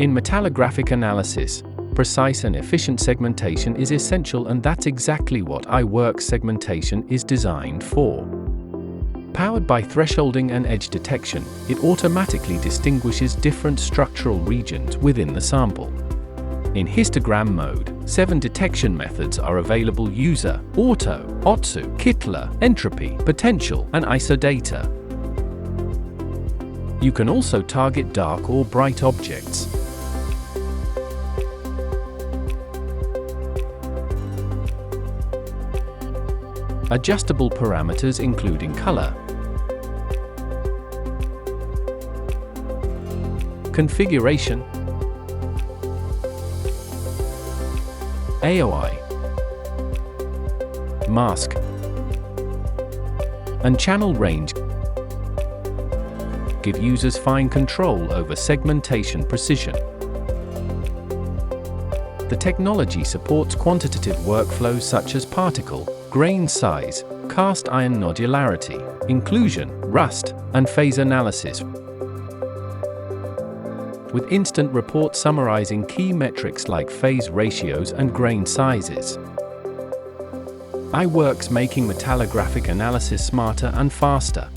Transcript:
In metallographic analysis, precise and efficient segmentation is essential, and that's exactly what iWorks Segmentation is designed for. Powered by thresholding and edge detection, it automatically distinguishes different structural regions within the sample. In histogram mode, 7 detection methods are available: user, auto, Otsu, Kittler, Entropy, potential, and Isodata. You can also target dark or bright objects. Adjustable parameters including color, configuration, AOI, mask, and channel range give users fine control over segmentation precision. The technology supports quantitative workflows such as particle, grain size, cast iron nodularity, inclusion, rust, and phase analysis, with instant reports summarizing key metrics like phase ratios and grain sizes. iWorks making metallographic analysis smarter and faster.